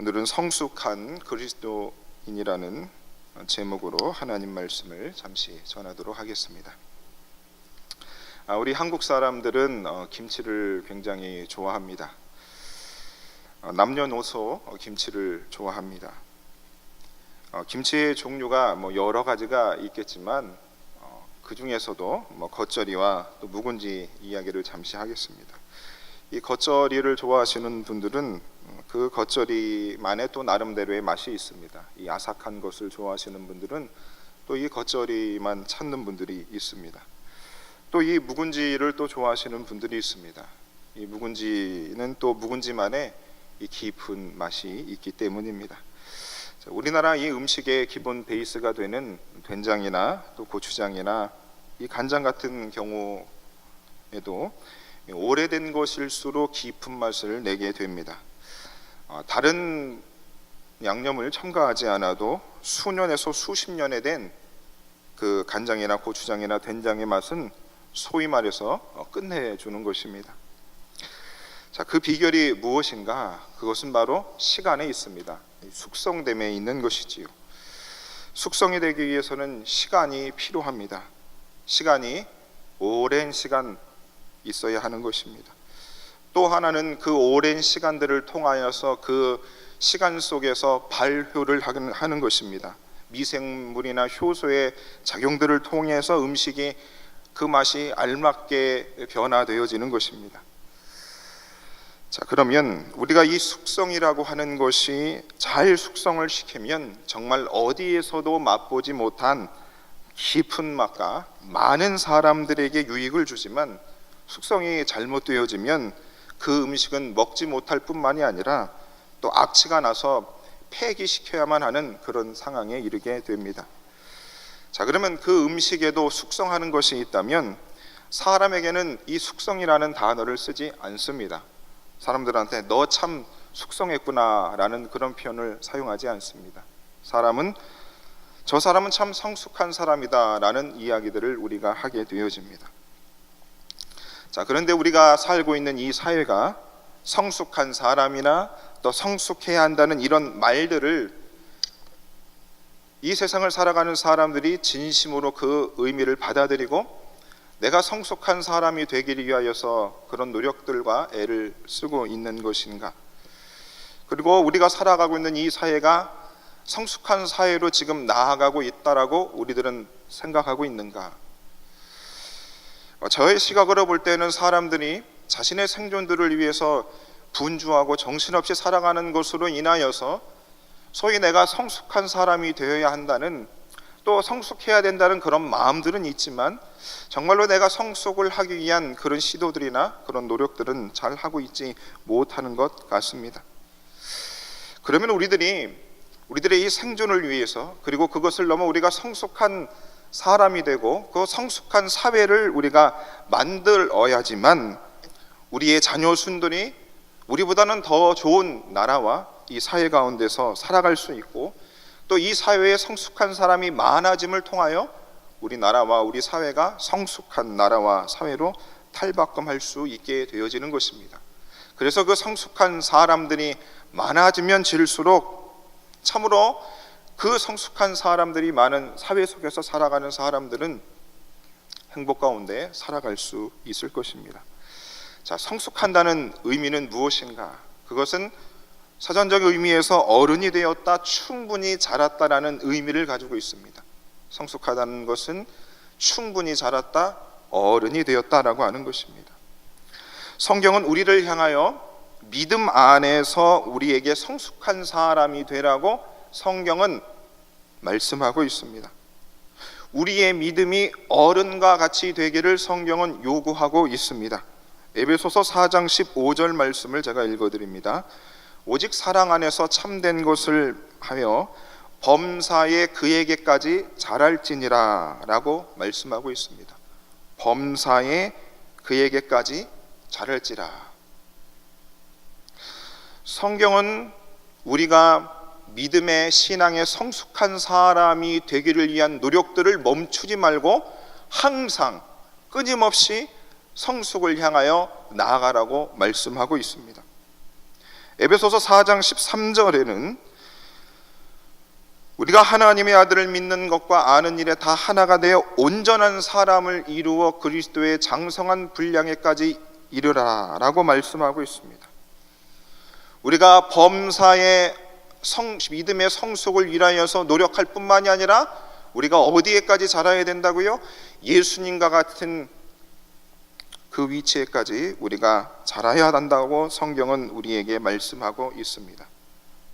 오늘은 성숙한 그리스도인이라는 제목으로 하나님 말씀을 잠시 전하도록 하겠습니다. 우리 한국 사람들은 김치를 굉장히 좋아합니다. 남녀노소 김치를 좋아합니다. 김치의 종류가 여러 가지가 있겠지만 그 중에서도 겉절이와 또 묵은지 이야기를 잠시 하겠습니다. 이 겉절이를 좋아하시는 분들은 그 겉절이만의 또 나름대로의 맛이 있습니다. 이 아삭한 것을 좋아하시는 분들은 또 이 겉절이만 찾는 분들이 있습니다. 또 이 묵은지를 또 좋아하시는 분들이 있습니다. 이 묵은지는 또 묵은지만의 이 깊은 맛이 있기 때문입니다. 우리나라 이 음식의 기본 베이스가 되는 된장이나 또 고추장이나 이 간장 같은 경우에도 오래된 것일수록 깊은 맛을 내게 됩니다. 다른 양념을 첨가하지 않아도 수년에서 수십 년에 된 그 간장이나 고추장이나 된장의 맛은 소위 말해서 끝내주는 것입니다. 자, 그 비결이 무엇인가? 그것은 바로 시간에 있습니다. 숙성됨에 있는 것이지요. 숙성이 되기 위해서는 시간이 필요합니다. 시간이 오랜 시간 있어야 하는 것입니다. 또 하나는 그 오랜 시간들을 통하여서 그 시간 속에서 발효를 하는 것입니다. 미생물이나 효소의 작용들을 통해서 음식이 그 맛이 알맞게 변화되어지는 것입니다. 자, 그러면 우리가 이 숙성이라고 하는 것이 잘 숙성을 시키면 정말 어디에서도 맛보지 못한 깊은 맛과 많은 사람들에게 유익을 주지만, 숙성이 잘못되어지면 그 음식은 먹지 못할 뿐만이 아니라 또 악취가 나서 폐기시켜야만 하는 그런 상황에 이르게 됩니다. 자, 그러면 그 음식에도 숙성하는 것이 있다면 사람에게는 이 숙성이라는 단어를 쓰지 않습니다. 사람들한테 너 참 숙성했구나 라는 그런 표현을 사용하지 않습니다. 저 사람은 참 성숙한 사람이다 라는 이야기들을 우리가 하게 되어집니다. 자, 그런데 우리가 살고 있는 이 사회가 성숙한 사람이나 또 성숙해야 한다는 이런 말들을 이 세상을 살아가는 사람들이 진심으로 그 의미를 받아들이고 내가 성숙한 사람이 되기 위하여서 그런 노력들과 애를 쓰고 있는 것인가? 그리고 우리가 살아가고 있는 이 사회가 성숙한 사회로 지금 나아가고 있다라고 우리들은 생각하고 있는가? 저의 시각으로 볼 때는 사람들이 자신의 생존들을 위해서 분주하고 정신없이 살아가는 것으로 인하여서 소위 내가 성숙한 사람이 되어야 한다는, 또 성숙해야 된다는 그런 마음들은 있지만 정말로 내가 성숙을 하기 위한 그런 시도들이나 그런 노력들은 잘 하고 있지 못하는 것 같습니다. 그러면 우리들의 이 생존을 위해서, 그리고 그것을 넘어 우리가 성숙한 사람이 되고 그 성숙한 사회를 우리가 만들어야지만 우리의 자녀순들이 우리보다는 더 좋은 나라와 이 사회 가운데서 살아갈 수 있고, 또 이 사회에 성숙한 사람이 많아짐을 통하여 우리나라와 우리 사회가 성숙한 나라와 사회로 탈바꿈할 수 있게 되어지는 것입니다. 그래서 그 성숙한 사람들이 많아지면 질수록 참으로 그 성숙한 사람들이 많은 사회 속에서 살아가는 사람들은 행복 가운데 살아갈 수 있을 것입니다. 자, 성숙한다는 의미는 무엇인가? 그것은 사전적 의미에서 어른이 되었다, 충분히 자랐다라는 의미를 가지고 있습니다. 성숙하다는 것은 충분히 자랐다, 어른이 되었다라고 하는 것입니다. 성경은 우리를 향하여 믿음 안에서 우리에게 성숙한 사람이 되라고 성경은 말씀하고 있습니다. 우리의 믿음이 어른과 같이 되기를 성경은 요구하고 있습니다. 에베소서 4장 15절 말씀을 제가 읽어드립니다. 오직 사랑 안에서 참된 것을 하며 범사에 그에게까지 자랄지니라 라고 말씀하고 있습니다. 범사에 그에게까지 자랄지라. 성경은 우리가 믿음의 신앙의 성숙한 사람이 되기를 위한 노력들을 멈추지 말고 항상 끊임없이 성숙을 향하여 나아가라고 말씀하고 있습니다. 에베소서 4장 13절에는 우리가 하나님의 아들을 믿는 것과 아는 일에 다 하나가 되어 온전한 사람을 이루어 그리스도의 장성한 분량에까지 이르라라고 말씀하고 있습니다. 우리가 범사의 믿음의 성숙을 위하여서 노력할 뿐만이 아니라 우리가 어디에까지 자라야 된다고요? 예수님과 같은 그 위치에까지 우리가 자라야 한다고 성경은 우리에게 말씀하고 있습니다.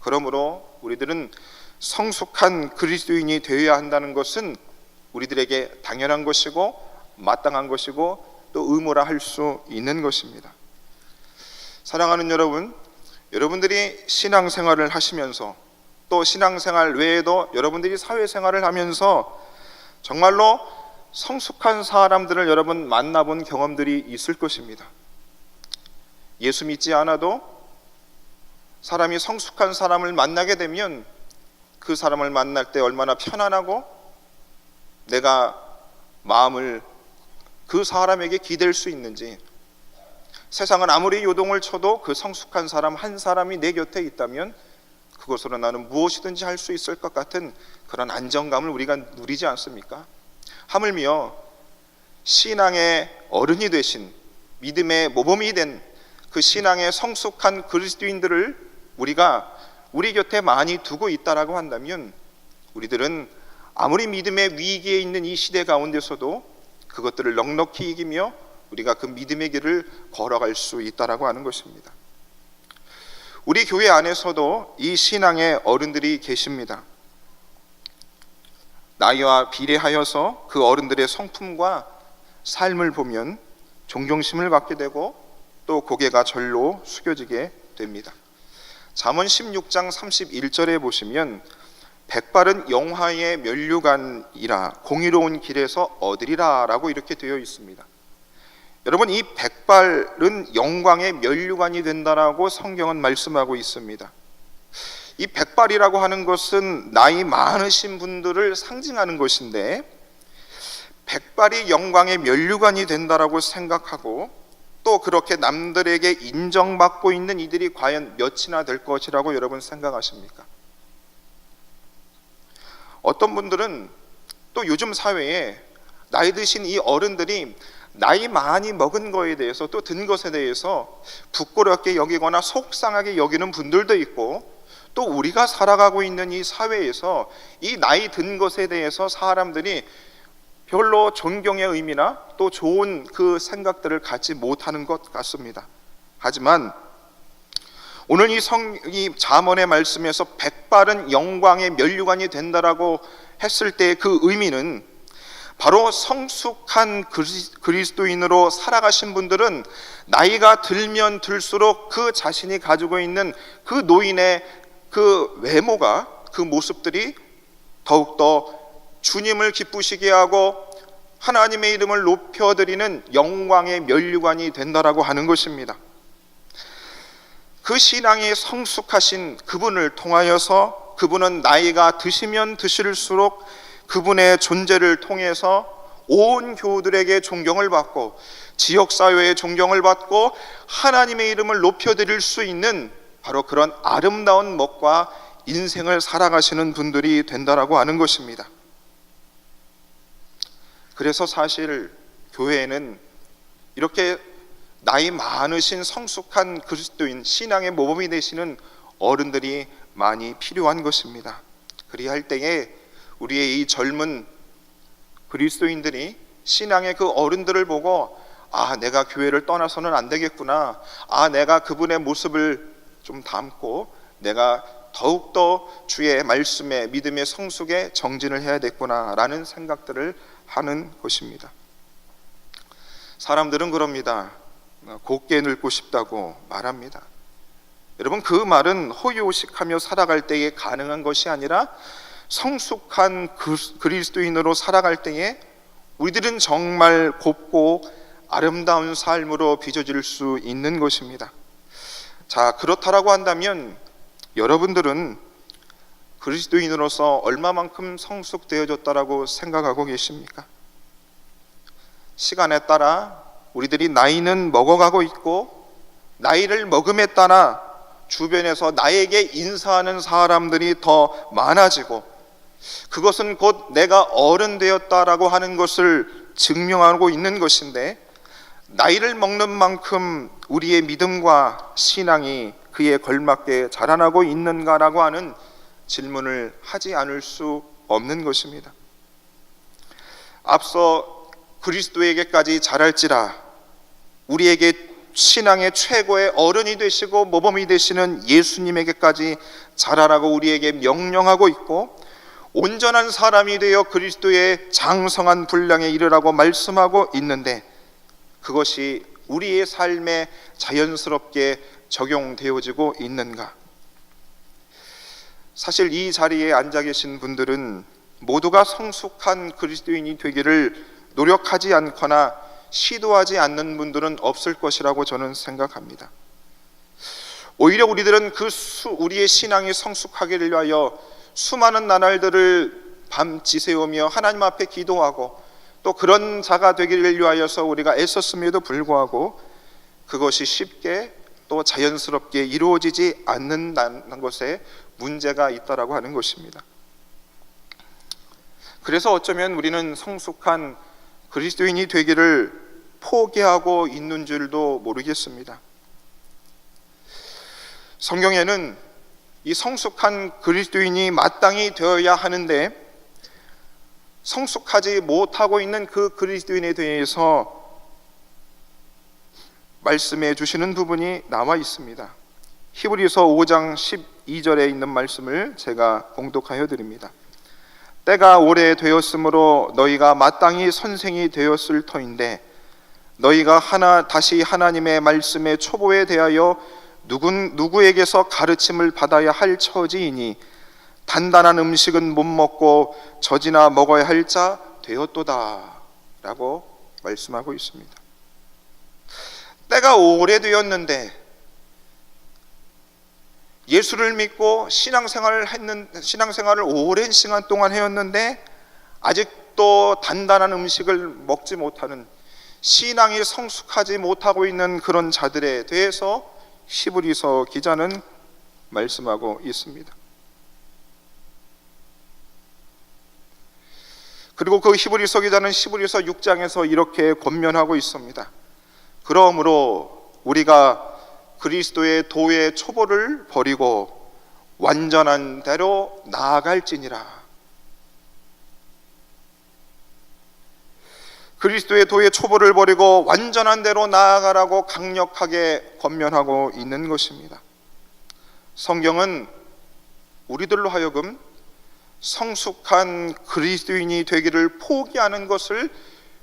그러므로 우리들은 성숙한 그리스도인이 되어야 한다는 것은 우리들에게 당연한 것이고 마땅한 것이고 또 의무라 할 수 있는 것입니다. 사랑하는 여러분, 여러분들이 신앙생활을 하시면서 또 신앙생활 외에도 여러분들이 사회생활을 하면서 정말로 성숙한 사람들을 여러분 만나본 경험들이 있을 것입니다. 예수 믿지 않아도 사람이 성숙한 사람을 만나게 되면 그 사람을 만날 때 얼마나 편안하고 내가 마음을 그 사람에게 기댈 수 있는지, 세상은 아무리 요동을 쳐도 그 성숙한 사람 한 사람이 내 곁에 있다면 그것으로 나는 무엇이든지 할 수 있을 것 같은 그런 안정감을 우리가 누리지 않습니까? 하물며 신앙의 어른이 되신 믿음의 모범이 된 그 신앙의 성숙한 그리스도인들을 우리가 우리 곁에 많이 두고 있다라고 한다면 우리들은 아무리 믿음의 위기에 있는 이 시대 가운데서도 그것들을 넉넉히 이기며 우리가 그 믿음의 길을 걸어갈 수 있다라고 하는 것입니다. 우리 교회 안에서도 이 신앙의 어른들이 계십니다. 나이와 비례하여서 그 어른들의 성품과 삶을 보면 존경심을 받게 되고 또 고개가 절로 숙여지게 됩니다. 잠언 16장 31절에 보시면 백발은 영화의 면류관이라 공의로운 길에서 얻으리라 라고 이렇게 되어 있습니다. 여러분, 이 백발은 영광의 면류관이 된다라고 성경은 말씀하고 있습니다. 이 백발이라고 하는 것은 나이 많으신 분들을 상징하는 것인데, 백발이 영광의 면류관이 된다라고 생각하고 또 그렇게 남들에게 인정받고 있는 이들이 과연 몇이나 될 것이라고 여러분 생각하십니까? 어떤 분들은 또 요즘 사회에 나이 드신 이 어른들이 나이 많이 먹은 거에 대해서 또 든 것에 대해서 부끄럽게 여기거나 속상하게 여기는 분들도 있고, 또 우리가 살아가고 있는 이 사회에서 이 나이 든 것에 대해서 사람들이 별로 존경의 의미나 또 좋은 그 생각들을 갖지 못하는 것 같습니다. 하지만 오늘 이 잠언의 말씀에서 백발은 영광의 면류관이 된다라고 했을 때 그 의미는 바로 성숙한 그리스도인으로 살아가신 분들은 나이가 들면 들수록 그 자신이 가지고 있는 그 노인의 그 외모가, 그 모습들이 더욱더 주님을 기쁘시게 하고 하나님의 이름을 높여드리는 영광의 면류관이 된다라고 하는 것입니다. 그 신앙이 성숙하신 그분을 통하여서 그분은 나이가 드시면 드실수록 그분의 존재를 통해서 온 교우들에게 존경을 받고 지역사회에 존경을 받고 하나님의 이름을 높여드릴 수 있는 바로 그런 아름다운 멋과 인생을 살아가시는 분들이 된다라고 하는 것입니다. 그래서 사실 교회에는 이렇게 나이 많으신 성숙한 그리스도인, 신앙의 모범이 되시는 어른들이 많이 필요한 것입니다. 그리할 때에 우리의 이 젊은 그리스도인들이 신앙의 그 어른들을 보고 내가 교회를 떠나서는 안 되겠구나, 내가 그분의 모습을 좀 담고 내가 더욱더 주의 말씀에 믿음의 성숙에 정진을 해야 되겠구나 라는 생각들을 하는 것입니다. 사람들은 그럽니다. 곱게 늙고 싶다고 말합니다. 여러분, 그 말은 호요식하며 살아갈 때에 가능한 것이 아니라 성숙한 그리스도인으로 살아갈 때에 우리들은 정말 곱고 아름다운 삶으로 빚어질 수 있는 것입니다. 자, 그렇다라고 한다면 여러분들은 그리스도인으로서 얼마만큼 성숙되어졌다라고 생각하고 계십니까? 시간에 따라 우리들이 나이는 먹어가고 있고 나이를 먹음에 따라 주변에서 나에게 인사하는 사람들이 더 많아지고, 그것은 곧 내가 어른 되었다라고 하는 것을 증명하고 있는 것인데, 나이를 먹는 만큼 우리의 믿음과 신앙이 그에 걸맞게 자라나고 있는가라고 하는 질문을 하지 않을 수 없는 것입니다. 앞서 그리스도에게까지 자랄지라 우리에게 신앙의 최고의 어른이 되시고 모범이 되시는 예수님에게까지 자라라고 우리에게 명령하고 있고, 온전한 사람이 되어 그리스도의 장성한 분량에 이르라고 말씀하고 있는데, 그것이 우리의 삶에 자연스럽게 적용되어지고 있는가? 사실 이 자리에 앉아 계신 분들은 모두가 성숙한 그리스도인이 되기를 노력하지 않거나 시도하지 않는 분들은 없을 것이라고 저는 생각합니다. 오히려 우리들은 우리의 신앙이 성숙하기를 위하여 수많은 나날들을 밤 지새우며 하나님 앞에 기도하고, 또 그런 자가 되기를 위하여서 우리가 애썼음에도 불구하고 그것이 쉽게 또 자연스럽게 이루어지지 않는다는 것에 문제가 있다라고 하는 것입니다. 그래서 어쩌면 우리는 성숙한 그리스도인이 되기를 포기하고 있는 줄도 모르겠습니다. 성경에는 이 성숙한 그리스도인이 마땅히 되어야 하는데 성숙하지 못하고 있는 그 그리스도인에 대해서 말씀해 주시는 부분이 나와 있습니다. 히브리서 5장 12절에 있는 말씀을 제가 봉독하여 드립니다. 때가 오래 되었으므로 너희가 마땅히 선생이 되었을 터인데, 너희가 다시 하나님의 말씀의 초보에 대하여 누구에게서 가르침을 받아야 할 처지이니 단단한 음식은 못 먹고 젖이나 먹어야 할 자 되었도다 라고 말씀하고 있습니다. 때가 오래되었는데, 예수를 믿고 신앙생활을 오랜 시간 동안 해왔는데 아직도 단단한 음식을 먹지 못하는, 신앙이 성숙하지 못하고 있는 그런 자들에 대해서 히브리서 기자는 말씀하고 있습니다. 그리고 그 히브리서 기자는 히브리서 6장에서 이렇게 권면하고 있습니다. 그러므로 우리가 그리스도의 도의 초보를 버리고 완전한 대로 나아갈지니라. 그리스도의 도의 초보를 버리고 완전한 대로 나아가라고 강력하게 권면하고 있는 것입니다. 성경은 우리들로 하여금 성숙한 그리스도인이 되기를 포기하는 것을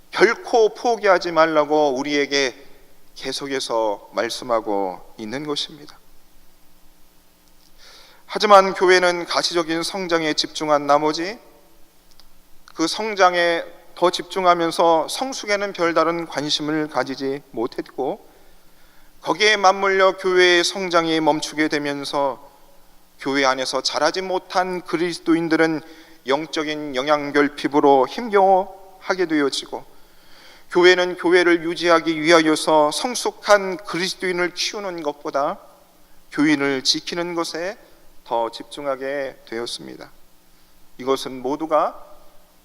결코 포기하지 말라고 우리에게 계속해서 말씀하고 있는 것입니다. 하지만 교회는 가시적인 성장에 집중한 나머지 그 성장에 더 집중하면서 성숙에는 별다른 관심을 가지지 못했고, 거기에 맞물려 교회의 성장이 멈추게 되면서 교회 안에서 자라지 못한 그리스도인들은 영적인 영양결핍으로 힘겨워하게 되어지고, 교회는 교회를 유지하기 위하여서 성숙한 그리스도인을 키우는 것보다 교인을 지키는 것에 더 집중하게 되었습니다. 이것은 모두가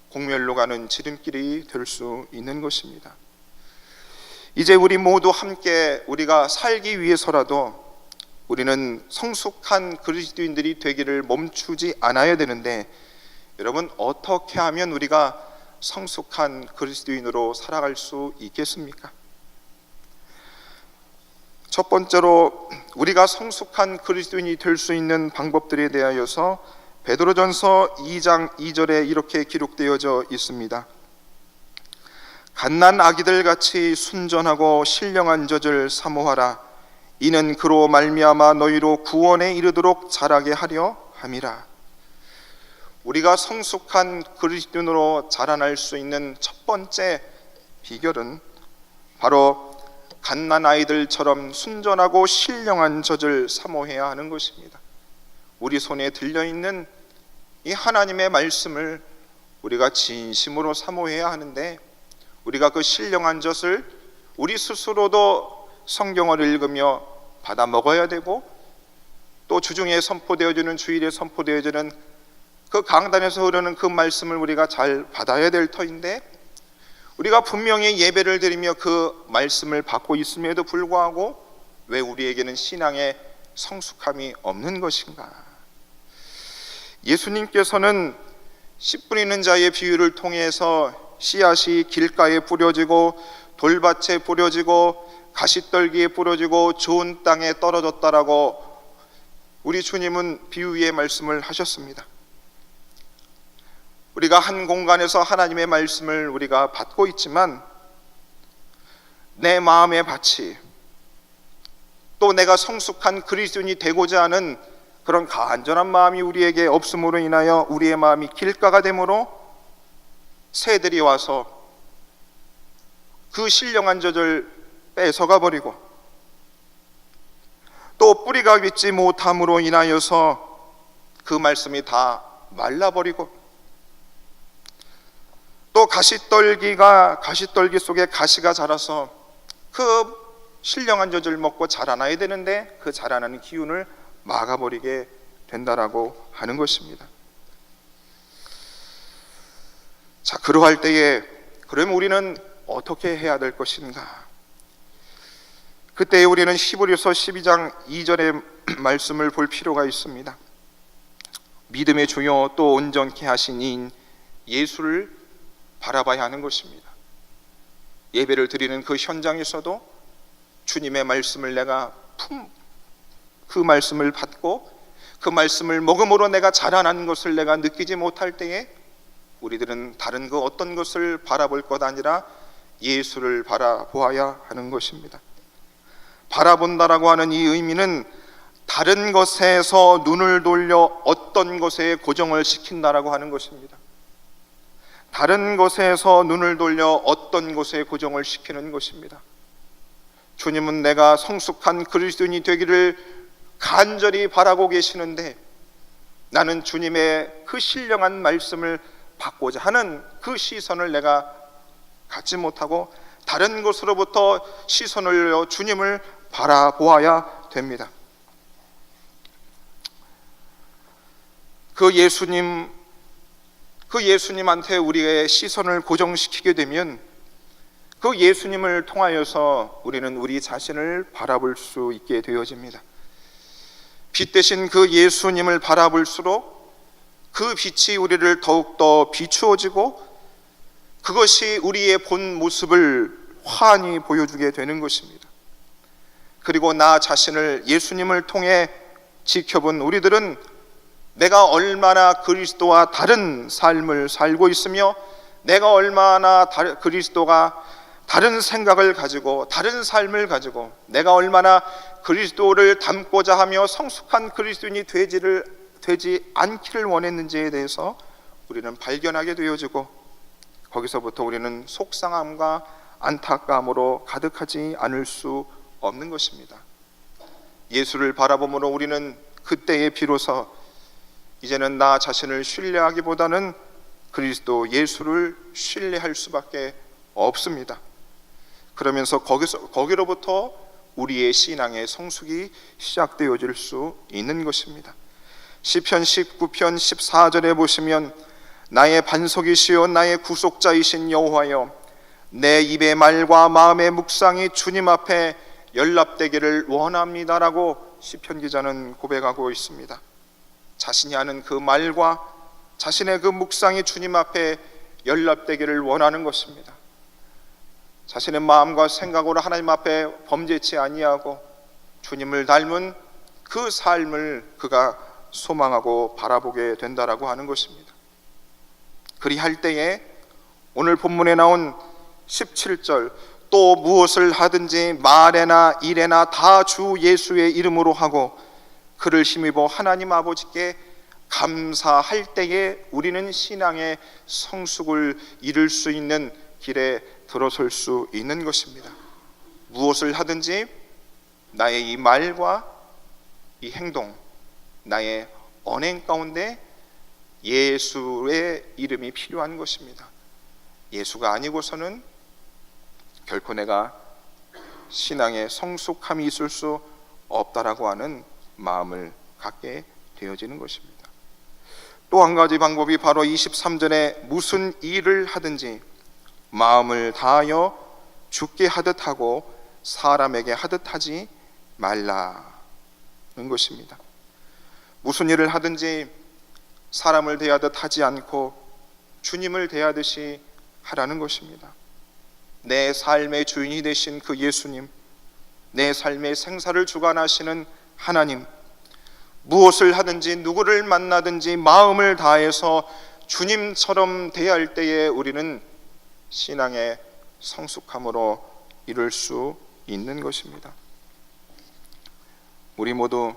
공멸로 가는 지름길이 될 수 있는 것입니다. 이제 우리 모두 함께 우리가 살기 위해서라도 우리는 성숙한 그리스도인들이 되기를 멈추지 않아야 되는데, 여러분, 어떻게 하면 우리가 성숙한 그리스도인으로 살아갈 수 있겠습니까? 첫 번째로 우리가 성숙한 그리스도인이 될 수 있는 방법들에 대하여서 베드로전서 2장 2절에 이렇게 기록되어져 있습니다. 갓난 아기들 같이 순전하고 신령한 젖을 사모하라. 이는 그로 말미암아 너희로 구원에 이르도록 자라게 하려 함이라. 우리가 성숙한 그리스도인으로 자라날 수 있는 첫 번째 비결은 바로 갓난 아이들처럼 순전하고 신령한 젖을 사모해야 하는 것입니다. 우리 손에 들려있는 이 하나님의 말씀을 우리가 진심으로 사모해야 하는데, 우리가 그 신령한 젖을 우리 스스로도 성경을 읽으며 받아 먹어야 되고, 또 주중에 선포되어지는, 주일에 선포되어지는 그 강단에서 흐르는 그 말씀을 우리가 잘 받아야 될 터인데, 우리가 분명히 예배를 드리며 그 말씀을 받고 있음에도 불구하고 왜 우리에게는 신앙의 성숙함이 없는 것인가? 예수님께서는 씨 뿌리는 자의 비유를 통해서 씨앗이 길가에 뿌려지고 돌밭에 뿌려지고 가시떨기에 뿌려지고 좋은 땅에 떨어졌다라고 우리 주님은 비유의 말씀을 하셨습니다. 우리가 한 공간에서 하나님의 말씀을 우리가 받고 있지만 내 마음의 밭이, 또 내가 성숙한 그리스도인이 되고자 하는 그런 간절한 마음이 우리에게 없음으로 인하여 우리의 마음이 길가가 되므로 새들이 와서 그 신령한 젖을 뺏어가 버리고, 또 뿌리가 깃지 못함으로 인하여서 그 말씀이 다 말라버리고, 또 가시떨기 속에 가시가 자라서 그 신령한 젖을 먹고 자라나야 되는데 그 자라나는 기운을 막아버리게 된다라고 하는 것입니다. 자, 그러할 때에 그러면 우리는 어떻게 해야 될 것인가? 그때 우리는 히브리서 12장 2절의 말씀을 볼 필요가 있습니다. 믿음의 주요 또 온전케 하신 이인 예수를 바라봐야 하는 것입니다. 예배를 드리는 그 현장에서도 주님의 말씀을 내가 그 말씀을 받고 그 말씀을 먹음으로 내가 자라나는 것을 내가 느끼지 못할 때에 우리들은 다른 그 어떤 것을 바라볼 것 아니라 예수를 바라보아야 하는 것입니다. 바라본다라고 하는 이 의미는 다른 것에서 눈을 돌려 어떤 것에 고정을 시킨다라고 하는 것입니다. 다른 것에서 눈을 돌려 어떤 것에 고정을 시키는 것입니다. 주님은 내가 성숙한 그리스도인이 되기를 간절히 바라고 계시는데 나는 주님의 그 신령한 말씀을 받고자 하는 그 시선을 내가 갖지 못하고 다른 것으로부터 시선을 올려 주님을 바라보아야 됩니다. 그 예수님한테 우리의 시선을 고정시키게 되면 그 예수님을 통하여서 우리는 우리 자신을 바라볼 수 있게 되어집니다. 빛 대신 그 예수님을 바라볼수록 그 빛이 우리를 더욱더 비추어지고 그것이 우리의 본 모습을 환히 보여주게 되는 것입니다. 그리고 나 자신을 예수님을 통해 지켜본 우리들은 내가 얼마나 그리스도와 다른 삶을 살고 있으며 내가 얼마나 그리스도가 다른 생각을 가지고 다른 삶을 가지고 내가 얼마나 그리스도를 닮고자 하며 성숙한 그리스도인이 되지 않기를 원했는지에 대해서 우리는 발견하게 되어지고 거기서부터 우리는 속상함과 안타까움으로 가득하지 않을 수 없는 것입니다. 예수를 바라보므로 우리는 그때에 비로소 이제는 나 자신을 신뢰하기보다는 그리스도 예수를 신뢰할 수밖에 없습니다. 그러면서 거기로부터 우리의 신앙의 성숙이 시작되어질 수 있는 것입니다. 시편 19편 14절에 보시면 나의 반석이시여 나의 구속자이신 여호와여 내 입의 말과 마음의 묵상이 주님 앞에 연락되기를 원합니다라고 시편 기자는 고백하고 있습니다. 자신이 하는 그 말과 자신의 그 묵상이 주님 앞에 연락되기를 원하는 것입니다. 자신의 마음과 생각으로 하나님 앞에 범죄치 아니하고 주님을 닮은 그 삶을 그가 소망하고 바라보게 된다라고 하는 것입니다. 그리할 때에 오늘 본문에 나온 17절 또 무엇을 하든지 말에나 일에나 다 주 예수의 이름으로 하고 그를 힘입어 하나님 아버지께 감사할 때에 우리는 신앙의 성숙을 이룰 수 있는 길에 들어설 수 있는 것입니다. 무엇을 하든지 나의 이 말과 이 행동, 나의 언행 가운데 예수의 이름이 필요한 것입니다. 예수가 아니고서는 결코 내가 신앙의 성숙함이 있을 수 없다라고 하는 마음을 갖게 되어지는 것입니다. 또 한 가지 방법이 바로 23절에 무슨 일을 하든지 마음을 다하여 주께 하듯 하고 사람에게 하듯 하지 말라는 것입니다. 무슨 일을 하든지 사람을 대하듯 하지 않고 주님을 대하듯이 하라는 것입니다. 내 삶의 주인이 되신 그 예수님, 내 삶의 생사를 주관하시는 하나님, 무엇을 하든지 누구를 만나든지 마음을 다해서 주님처럼 대할 때에 우리는 신앙의 성숙함으로 이룰 수 있는 것입니다. 우리 모두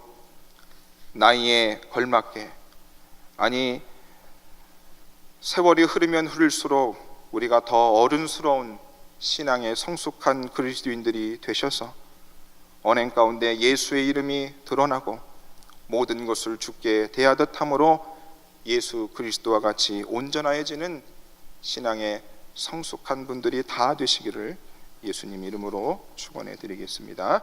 나이에 걸맞게, 아니 세월이 흐르면 흐를수록 우리가 더 어른스러운 신앙의 성숙한 그리스도인들이 되셔서 언행 가운데 예수의 이름이 드러나고 모든 것을 주께 대하듯 함으로 예수 그리스도와 같이 온전해지는 신앙의 성숙한 분들이 다 되시기를 예수님 이름으로 축원해 드리겠습니다.